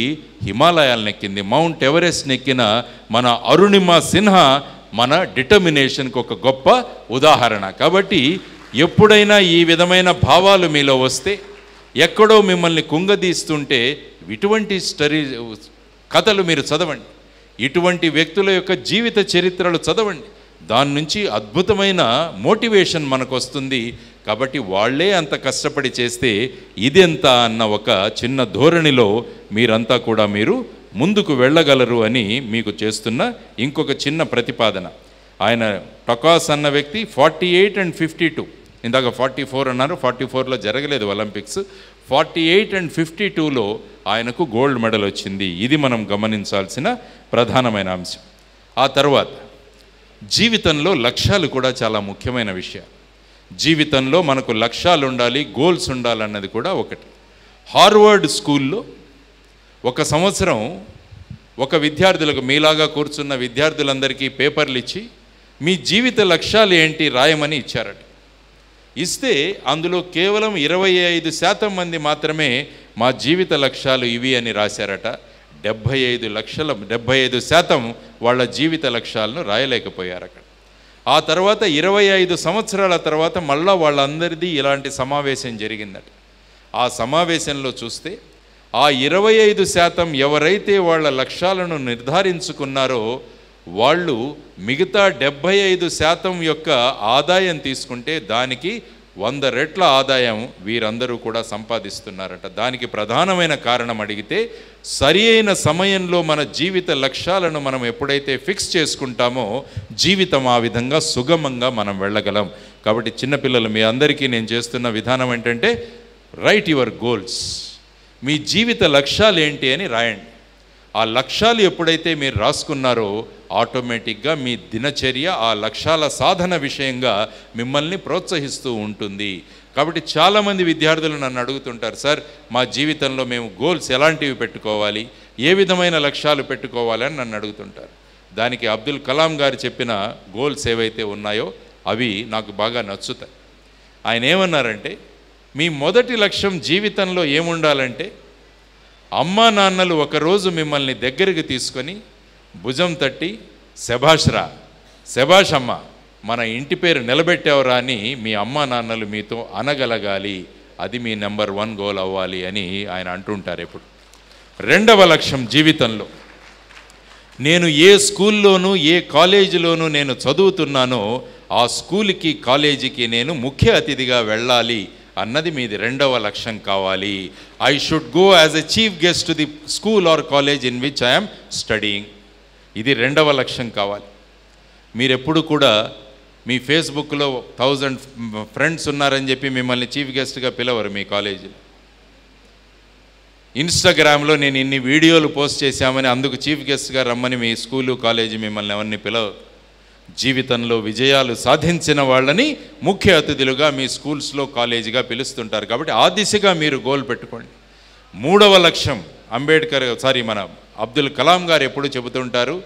హిమాలయాలను ఎక్కింది. మౌంట్ ఎవరెస్ట్ ఎక్కిన మన అరుణిమా సిన్హా మన డిటర్మినేషన్కి ఒక గొప్ప ఉదాహరణ. కాబట్టి ఎప్పుడైనా ఈ విధమైన భావాలు మీలో వస్తే, ఎక్కడో మిమ్మల్ని కుంగదీస్తుంటే ఇటువంటి కథలు మీరు చదవండి, ఇటువంటి వ్యక్తుల యొక్క జీవిత చరిత్రలు చదవండి. దాని నుంచి అద్భుతమైన మోటివేషన్ మనకు వస్తుంది. కాబట్టి వాళ్ళే అంత కష్టపడి చేస్తే ఇదెంత అన్న ఒక చిన్న ధోరణిలో మీరంతా కూడా మీరు ముందుకు వెళ్ళగలరు అని మీకు చేస్తున్న ఇంకొక చిన్న ప్రతిపాదన. ఆయన టొకాస్ అన్న వ్యక్తి 48 and 52, ఇందాక 44 అన్నారు, 44లో జరగలేదు ఒలింపిక్స్, 48 and 52లో ఆయనకు గోల్డ్ మెడల్ వచ్చింది. ఇది మనం గమనించాల్సిన ప్రధానమైన అంశం. ఆ తర్వాత జీవితంలో లక్ష్యాలు కూడా చాలా ముఖ్యమైన విషయం. జీవితంలో మనకు లక్ష్యాలు ఉండాలి, గోల్స్ ఉండాలన్నది కూడా ఒకటి. హార్వర్డ్ స్కూల్లో 1 సంవత్సరం ఒక విద్యార్థులకు, మీలాగా కూర్చున్న విద్యార్థులందరికీ పేపర్లు ఇచ్చి మీ జీవిత లక్ష్యాలు ఏంటి రాయమని ఇచ్చారట. ఇస్తే అందులో కేవలం 25% మంది మాత్రమే మా జీవిత లక్ష్యాలు ఇవి అని రాశారట. 75% వాళ్ళ జీవిత లక్ష్యాలను రాయలేకపోయారు అక్కడ. ఆ తర్వాత 25 సంవత్సరాల తర్వాత మళ్ళా వాళ్ళందరిది ఇలాంటి సమావేశం జరిగిందట. ఆ సమావేశంలో చూస్తే ఆ 25% ఎవరైతే వాళ్ళ లక్ష్యాలను నిర్ధారించుకున్నారో వాళ్ళు మిగతా 75% యొక్క ఆదాయం తీసుకుంటే దానికి 100 రెట్ల ఆదాయం వీరందరూ కూడా సంపాదిస్తున్నారట. దానికి ప్రధానమైన కారణం అడిగితే, సరి అయిన సమయంలో మన జీవిత లక్ష్యాలను మనం ఎప్పుడైతే ఫిక్స్ చేసుకుంటామో జీవితం ఆ విధంగా సుగమంగా మనం వెళ్ళగలం. కాబట్టి చిన్నపిల్లలు మీ అందరికీ నేను చేస్తున్న విధానం ఏంటంటే, రైట్ యువర్ గోల్స్. మీ జీవిత లక్ష్యాలు ఏంటి అని రాయండి. ఆ లక్ష్యాలు ఎప్పుడైతే మీరు రాసుకున్నారో ఆటోమేటిక్గా మీ దినచర్య ఆ లక్ష్యాల సాధన విషయంగా మిమ్మల్ని ప్రోత్సహిస్తూ ఉంటుంది. కాబట్టి చాలామంది విద్యార్థులు నన్ను అడుగుతుంటారు, సార్ మా జీవితంలో మేము గోల్స్ ఎలాంటివి పెట్టుకోవాలి, ఏ విధమైన లక్ష్యాలు పెట్టుకోవాలి అని నన్ను అడుగుతుంటారు. దానికి అబ్దుల్ కలాం గారు చెప్పిన గోల్స్ ఏవైతే ఉన్నాయో అవి నాకు బాగా నచ్చుతాయి. ఆయన ఏమన్నారంటే, మీ మొదటి లక్ష్యం జీవితంలో ఏముండాలంటే, అమ్మా నాన్నలు ఒకరోజు మిమ్మల్ని దగ్గరికి తీసుకొని భుజం తట్టి శభాష్రా, శభాష్ అమ్మ, మన ఇంటి పేరు నిలబెట్టావురా అని మీ అమ్మా నాన్నలు మీతో అనగలగాలి. అది మీ నెంబర్ 1 గోల్ అవ్వాలి అని ఆయన అంటుంటారు ఎప్పుడు. 2వ లక్ష్యం జీవితంలో, నేను ఏ స్కూల్లోనూ ఏ కాలేజీలోనూ నేను చదువుతున్నానో ఆ స్కూల్కి కాలేజీకి నేను ముఖ్య అతిథిగా వెళ్ళాలి అన్నది మీది 2వ లక్ష్యం కావాలి. I should go as a chief guest to the school or college in which I'm studying. ఇది 2వ లక్ష్యం కావాలి. మీరెప్పుడు కూడా మీ ఫేస్బుక్లో 1000 ఫ్రెండ్స్ ఉన్నారని చెప్పి మిమ్మల్ని చీఫ్ గెస్ట్గా పిలవరు మీ కాలేజీలో. ఇన్స్టాగ్రామ్లో నేను ఇన్ని వీడియోలు పోస్ట్ చేశామని అందుకు చీఫ్ గెస్ట్గా రమ్మని మీ స్కూలు కాలేజీ మిమ్మల్ని ఎవరిని పిలవరు. జీవితంలో విజయాలు సాధించిన వాళ్ళని ముఖ్య అతిథులుగా మీ స్కూల్స్లో కాలేజీగా పిలుస్తుంటారు. కాబట్టి ఆ దిశగా మీరు గోల్ పెట్టుకోండి. 3వ లక్ష్యం మన అబ్దుల్ కలాం గారు ఎప్పుడు చెబుతుంటారు,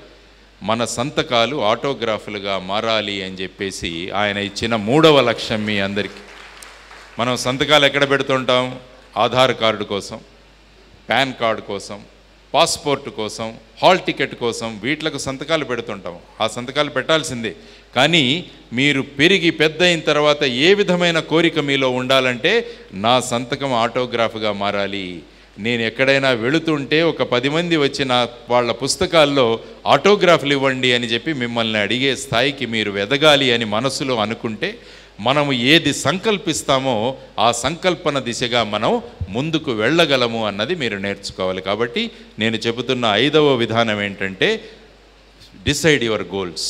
మన సంతకాలు ఆటోగ్రాఫ్లుగా మారాలి అని చెప్పేసి ఆయన ఇచ్చిన 3వ లక్ష్యం మీ అందరికీ. మనం సంతకాలు ఎక్కడ పెడుతుంటాం? ఆధార్ కార్డు కోసం, పాన్ కార్డు కోసం, పాస్పోర్ట్ కోసం, హాల్ టికెట్ కోసం, వీటిలకు సంతకాలు పెడుతుంటాం. ఆ సంతకాలు పెట్టాల్సిందే. కానీ మీరు పెరిగి పెద్ద అయిన తర్వాత ఏ విధమైన కోరిక మీలో ఉండాలంటే, నా సంతకం ఆటోగ్రాఫ్గా మారాలి. నేను ఎక్కడైనా వెళుతుంటే ఒక 10 మంది వచ్చి వాళ్ళ పుస్తకాల్లో ఆటోగ్రాఫ్లు ఇవ్వండి అని చెప్పి మిమ్మల్ని అడిగే స్థాయికి మీరు ఎదగాలి అని మనసులో అనుకుంటే, మనము ఏది సంకల్పిస్తామో ఆ సంకల్పన దిశగా మనం ముందుకు వెళ్ళగలము అన్నది మీరు నేర్చుకోవాలి. కాబట్టి నేను చెబుతున్న 5వ విధానం ఏంటంటే, డిసైడ్ యువర్ గోల్స్.